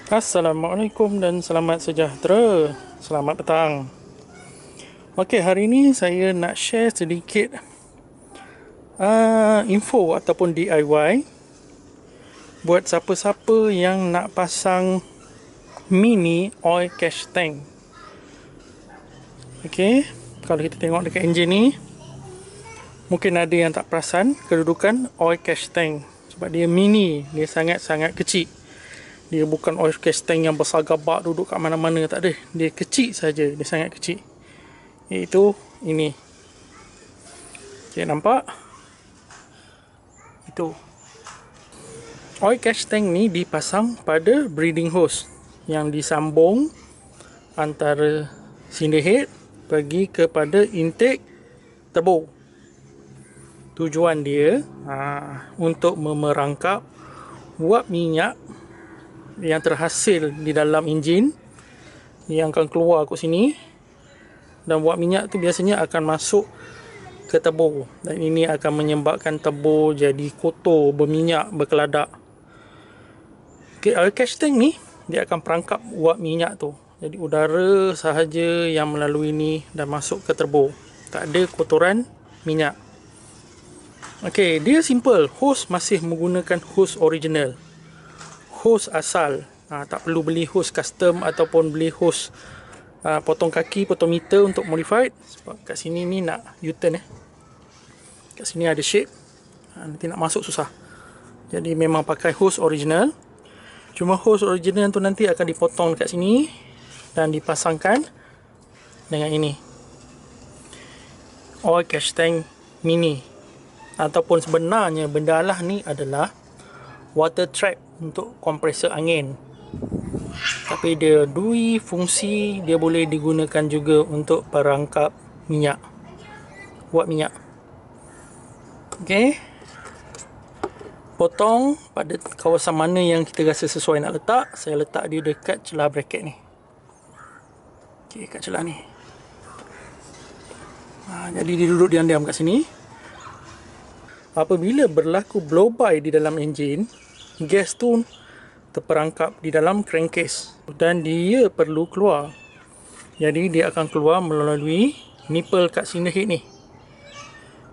Assalamualaikum dan selamat sejahtera. Selamat petang. Okey, hari ini saya nak share sedikit info ataupun DIY buat siapa-siapa yang nak pasang mini oil catch tank. Okey, kalau kita tengok dekat enjin ni, mungkin ada yang tak perasan kedudukan oil catch tank sebab dia mini, dia sangat-sangat kecil. Dia bukan oil catch tank yang besar gabak duduk kat mana-mana, tak ada. Dia kecil saja, dia sangat kecil. Iaitu ini. Okay, nampak? Itu. Oil catch tank ni dipasang pada breeding hose yang disambung antara cylinder head pergi kepada intake turbo. Tujuan dia untuk memerangkap wap minyak yang terhasil di dalam enjin yang akan keluar kat sini, dan wap minyak tu biasanya akan masuk ke turbo, dan ini akan menyebabkan turbo jadi kotor, berminyak, berkeladak. Okay, oil catch tank ni dia akan perangkap wap minyak tu, jadi udara sahaja yang melalui ni dan masuk ke turbo, tak ada kotoran minyak. Okay, dia simple. Hose masih menggunakan hose original, hose asal. Tak perlu beli hose custom ataupun beli hose potong kaki, potong meter untuk modified. Sebab kat sini ni nak U-turn kat sini ada shape, nanti nak masuk susah. Jadi memang pakai hose original. Cuma hose original tu nanti akan dipotong kat sini dan dipasangkan dengan ini, oil catch tank mini. Ataupun sebenarnya benda lah ni adalah water trap untuk kompresor angin, tapi dia dui fungsi dia boleh digunakan juga untuk perangkap minyak, wap minyak. Okey, potong pada kawasan mana yang kita rasa sesuai nak letak. Saya letak dia dekat celah bracket ni. Okey, kat celah ni. Jadi dia duduk diam-diam kat sini. Apabila berlaku blow by di dalam enjin, gas tu terperangkap di dalam crankcase dan dia perlu keluar. Jadi dia akan keluar melalui nipple kat cylinder head ni.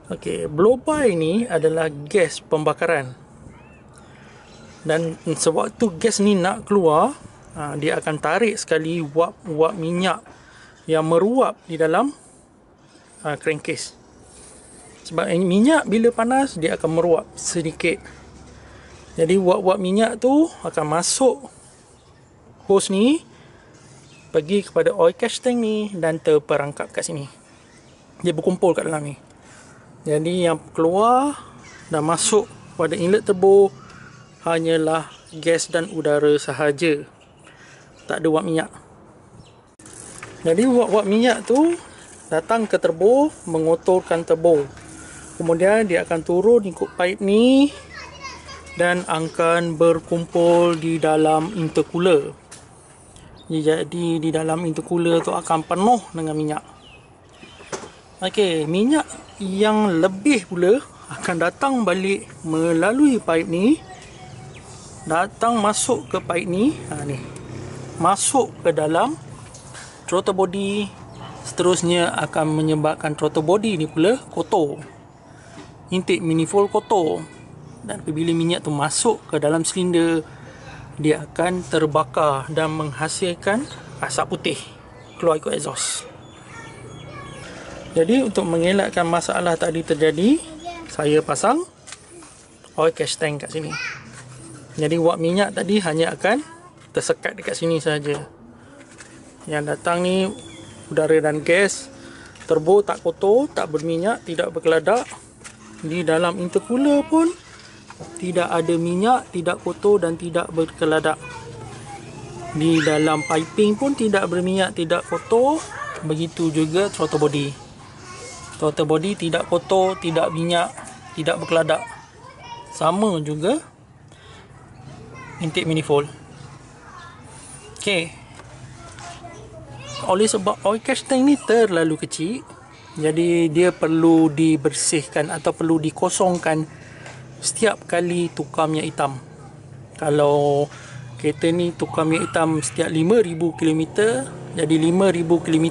Okey, blow by ni adalah gas pembakaran. Dan sewaktu gas ni nak keluar, dia akan tarik sekali wap minyak yang meruap di dalam crankcase. Sebab minyak bila panas dia akan meruap sedikit. Jadi wap minyak tu akan masuk hose ni, pergi kepada oil catch tank ni dan terperangkap kat sini. Dia berkumpul kat dalam ni. Jadi yang keluar dan masuk pada inlet turbo hanyalah gas dan udara sahaja. Tak ada wap minyak. Jadi wap minyak tu datang ke turbo, mengotorkan turbo. Kemudian dia akan turun ikut pipe ni dan akan berkumpul di dalam intercooler. Jadi di dalam intercooler tu akan penuh dengan minyak. Okey, minyak yang lebih pula akan datang balik melalui pipe ni, datang masuk ke pipe ni, ni masuk ke dalam throttle body. Seterusnya akan menyebabkan throttle body ni pula kotor, intake manifold kotor, dan apabila minyak tu masuk ke dalam silinder, dia akan terbakar dan menghasilkan asap putih keluar ikut exhaust. Jadi untuk mengelakkan masalah tadi terjadi, saya pasang oil catch tank kat sini. Jadi wap minyak tadi hanya akan tersekat dekat sini saja. Yang datang ni udara dan gas. Turbo tak kotor, tak berminyak, tidak berkeladak. Di dalam intercooler pun tidak ada minyak, tidak kotor dan tidak berkeladak. Di dalam piping pun tidak berminyak, tidak kotor. Begitu juga throttle body. Throttle body tidak kotor, tidak minyak, tidak berkeladak. Sama juga intake manifold. Okey. Oleh sebab oil catch tank ni terlalu kecil, jadi dia perlu dibersihkan atau perlu dikosongkan setiap kali tukar minyak hitam. Kalau kereta ni tukar minyak hitam setiap 5,000 km. Jadi 5,000 km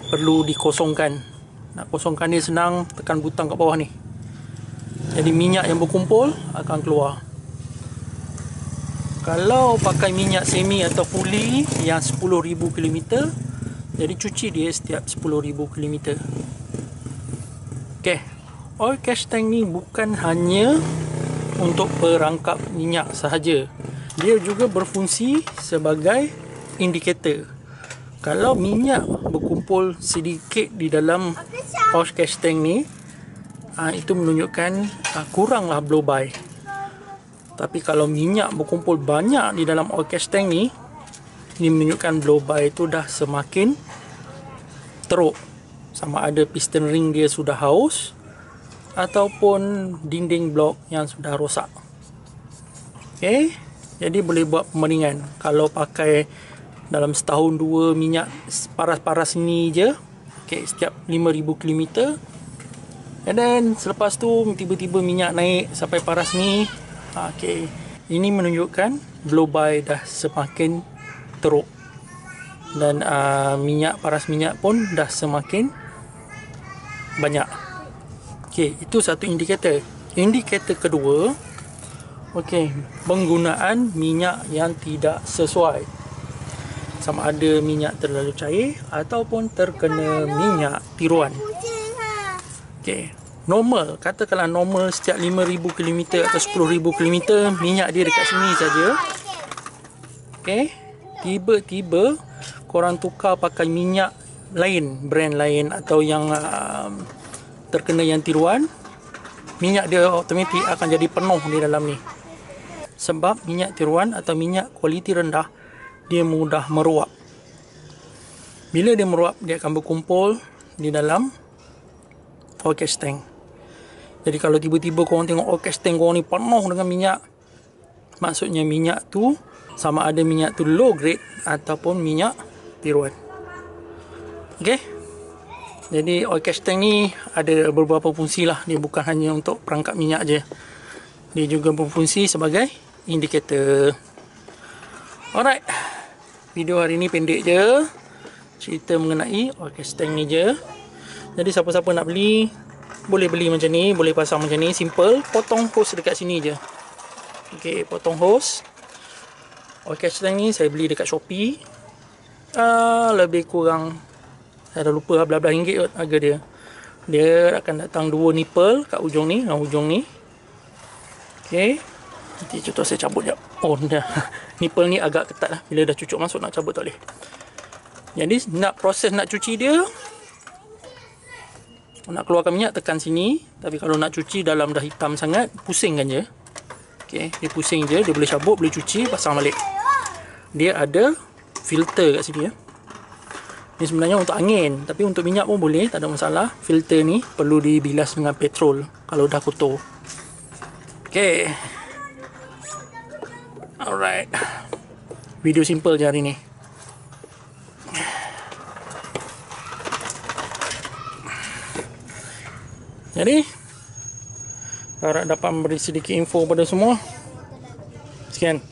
perlu dikosongkan. Nak kosongkan dia senang, tekan butang kat bawah ni. Jadi minyak yang berkumpul akan keluar. Kalau pakai minyak semi atau fully yang 10,000 km, jadi cuci dia setiap 10,000 km. Okey. Oil catch tank ni bukan hanya untuk perangkap minyak sahaja. Dia juga berfungsi sebagai indikator. Kalau minyak berkumpul sedikit di dalam oil catch tank ni, itu menunjukkan kuranglah blow by. Tapi kalau minyak berkumpul banyak di dalam oil catch tank ni, ini menunjukkan blow by itu dah semakin teruk. Sama ada piston ring dia sudah haus ataupun dinding blok yang sudah rosak. Okey, jadi boleh buat perbandingan. Kalau pakai dalam setahun dua minyak paras-paras ni je, okey, setiap 5,000 km, and then selepas tu tiba-tiba minyak naik sampai paras ni, okey, ini menunjukkan blow by dah semakin teruk. Dan paras minyak pun dah semakin banyak. Okey, itu satu indikator. Indikator kedua, okey, penggunaan minyak yang tidak sesuai. Sama ada minyak terlalu cair ataupun terkena minyak tiruan. Okey, normal, katakanlah normal setiap 5,000 km atau 10,000 km minyak dia dekat sini saja. Okey, tiba-tiba korang tukar pakai minyak lain, brand lain atau yang terkena yang tiruan, minyak dia automatik akan jadi penuh di dalam ni. Sebab minyak tiruan atau minyak kualiti rendah, dia mudah meruap. Bila dia meruap, dia akan berkumpul di dalam oil catch tank. Jadi kalau tiba-tiba korang tengok oil catch tank korang ni penuh dengan minyak, maksudnya minyak tu sama ada minyak tu low grade ataupun minyak tiruan. Okey. Jadi oil catch tank ni ada beberapa fungsi lah. Dia bukan hanya untuk perangkap minyak je. Dia juga berfungsi sebagai indikator. Alright. Video hari ni pendek je. Cerita mengenai oil catch tank ni je. Jadi siapa-siapa nak beli, boleh beli macam ni, boleh pasang macam ni, simple. Potong hose dekat sini je. Okey, potong hose. Oil catch tank ni saya beli dekat Shopee. Lebih kurang, saya dah lupa lah, belah-belah ringgit kot harga dia. Dia akan datang dua nipple kat ujung ni dan ujung ni. Okey. Nanti contoh saya cabut jap. Oh dah. Nipple ni agak ketat lah. Bila dah cucuk masuk nak cabut tak boleh. Jadi nak proses nak cuci dia, nak keluarkan minyak tekan sini. Tapi kalau nak cuci dalam dah hitam sangat, pusingkan je. Okey, dia pusing je, dia boleh cabut, boleh cuci, pasang balik. Dia ada filter kat sini ya. Ni sebenarnya untuk angin, tapi untuk minyak pun boleh, tak ada masalah. Filter ni perlu dibilas dengan petrol kalau dah kotor. Okey. Alright. Video simple je hari ni. Jadi harap dapat memberi sedikit info pada semua. Sekian.